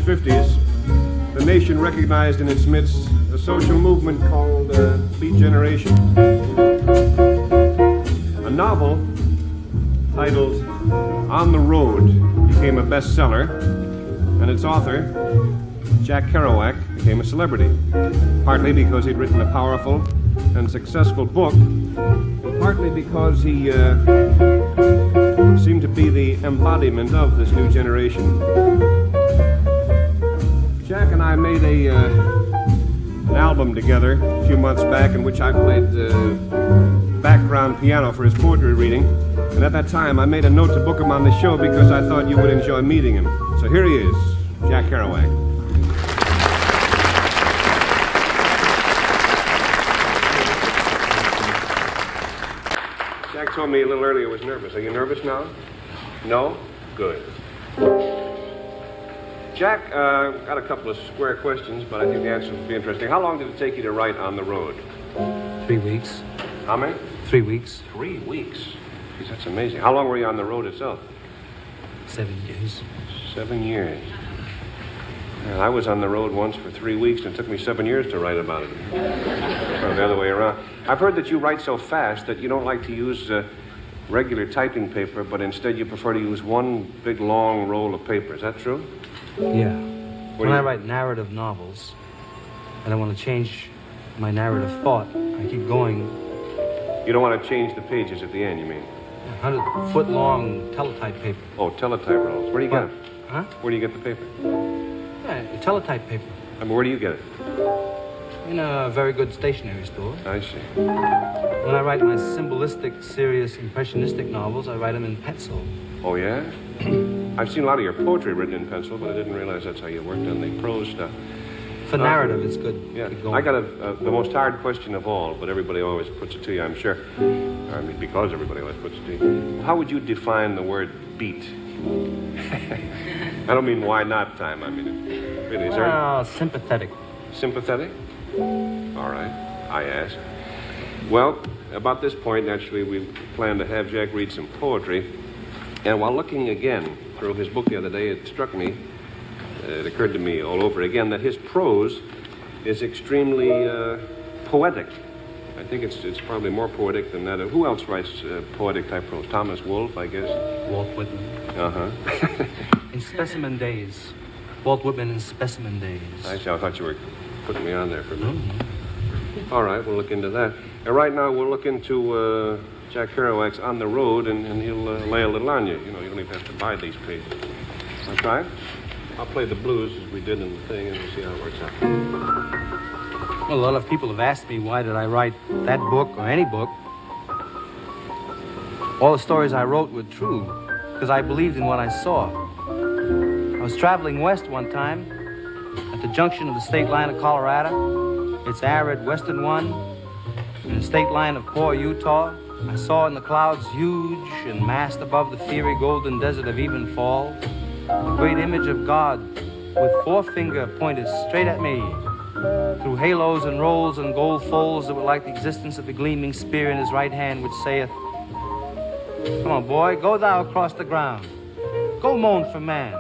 1950s, the nation recognized in its midst a social movement called Beat Generation. A novel titled On the Road became a bestseller, and its author, Jack Kerouac, became a celebrity, partly because he'd written a powerful and successful book, and partly because he seemed to be the embodiment of this new generation. Jack and I made an album together a few months back in which I played background piano for his poetry reading, and at that time I made a note to book him on the show because I thought you would enjoy meeting him. So here he is, Jack Kerouac. Jack told me a little earlier he was nervous. Are you nervous now? No? Good. Jack, got a couple of square questions, but I think the answers will be interesting. How long did it take you to write On the Road? 3 weeks. How many? 3 weeks. 3 weeks? Geez, that's amazing. How long were you on the road itself? 7 years. 7 years. Well, I was on the road once for 3 weeks, and it took me 7 years to write about it. Or the other way around. I've heard that you write so fast that you don't like to use regular typing paper, but instead you prefer to use one big, long roll of paper. Is that true? Yeah. When I write narrative novels, and I want to change my narrative thought, I keep going. You don't want to change the pages at the end, you mean? 100-foot-long teletype paper. Oh, teletype rolls. Where do you get it? Huh? Where do you get the paper? Yeah, teletype paper. I mean, where do you get it? In a very good stationery store. I see. When I write my symbolistic, serious, impressionistic novels, I write them in pencil. Oh, yeah? I've seen a lot of your poetry written in pencil, but I didn't realize that's how you worked on the prose stuff. For narrative, it's good. Yeah, I got the most hard question of all, but everybody always puts it to you, I'm sure. I mean, because everybody always puts it to you. How would you define the word beat? I don't mean why not time. I mean, really, is there... sympathetic. Sympathetic? All right, I ask. Well, about this point, naturally, we plan to have Jack read some poetry. And while looking again through his book the other day, it struck me, it occurred to me all over again, that his prose is extremely poetic. I think it's probably more poetic than that. Who else writes poetic type prose? Thomas Wolfe, I guess. Walt Whitman. Uh-huh. In Specimen Days. Walt Whitman in Specimen Days. Actually, I thought you were putting me on there for a minute. Mm-hmm. All right, we'll look into that. And right now, we'll look into Jack Kerouac's On the Road, and he'll lay a little on you. You know, you don't even have to buy these pages. Want to try it? I'll play the blues as we did in the thing, and we'll see how it works out. Well, a lot of people have asked me why did I write that book or any book. All the stories I wrote were true, because I believed in what I saw. I was traveling west one time at the junction of the state line of Colorado, its arid western one, and the state line of poor Utah. I saw in the clouds, huge and massed above the fiery golden desert of even fall, the great image of God with forefinger pointed straight at me, through halos and rolls and gold folds that were like the existence of the gleaming spear in his right hand, which saith, "Come on, boy, go thou across the ground. Go moan for man.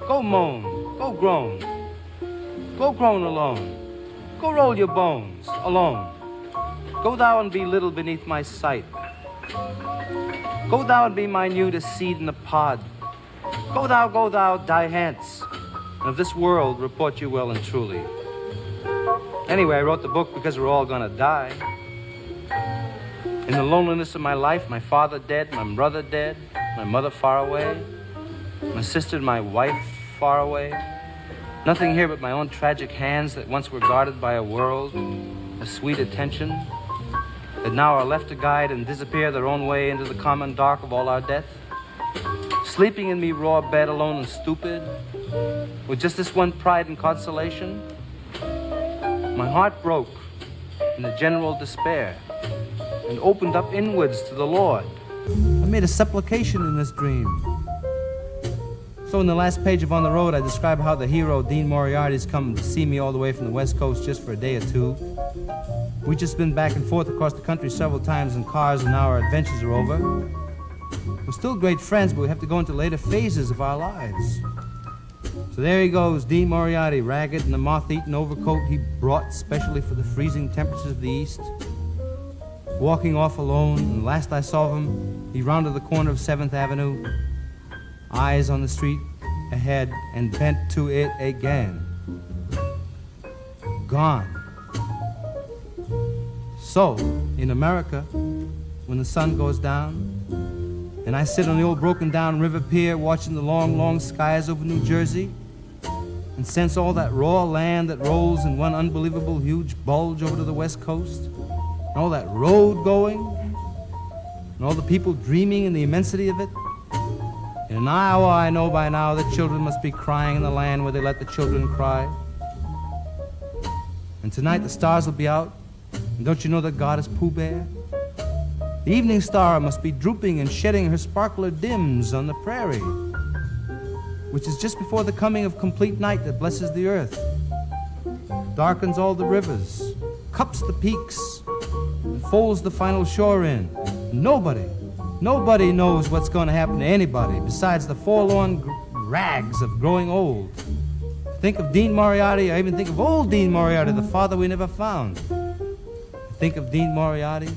Go moan. Go groan. Go groan alone. Go roll your bones alone. Go thou and be little beneath my sight. Go thou and be minute as seed in the pod. Go thou, die hence. And of this world report you well and truly." Anyway, I wrote the book because we're all gonna die. In the loneliness of my life, my father dead, my brother dead, my mother far away, my sister and my wife far away. Nothing here but my own tragic hands that once were guarded by a world, a sweet attention, that now are left to guide and disappear their own way into the common dark of all our death. Sleeping in me raw bed alone and stupid, with just this one pride and consolation. My heart broke in the general despair and opened up inwards to the Lord. I made a supplication in this dream. So in the last page of On the Road, I describe how the hero, Dean Moriarty's come to see me all the way from the West Coast just for a day or two. We've just been back and forth across the country several times in cars, and now our adventures are over. We're still great friends, but we have to go into later phases of our lives. So there he goes, Dean Moriarty, ragged in the moth-eaten overcoat he brought specially for the freezing temperatures of the East, walking off alone, and last I saw of him, he rounded the corner of 7th Avenue, eyes on the street ahead, and bent to it again. Gone. So, in America, when the sun goes down, and I sit on the old broken-down river pier watching the long, long skies over New Jersey, and sense all that raw land that rolls in one unbelievable huge bulge over to the West Coast, and all that road going, and all the people dreaming in the immensity of it. In Iowa, I know by now that children must be crying in the land where they let the children cry. And tonight the stars will be out, and don't you know that God is Pooh Bear? The evening star must be drooping and shedding her sparkler dims on the prairie, which is just before the coming of complete night that blesses the earth, darkens all the rivers, cups the peaks, and folds the final shore in. Nobody knows what's going to happen to anybody besides the forlorn rags of growing old. Think of Dean Moriarty, I even think of old Dean Moriarty, the father we never found. Think of Dean Moriarty,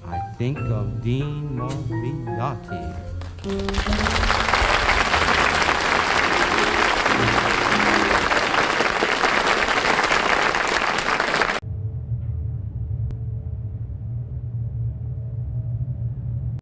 I think of Dean Moriarty.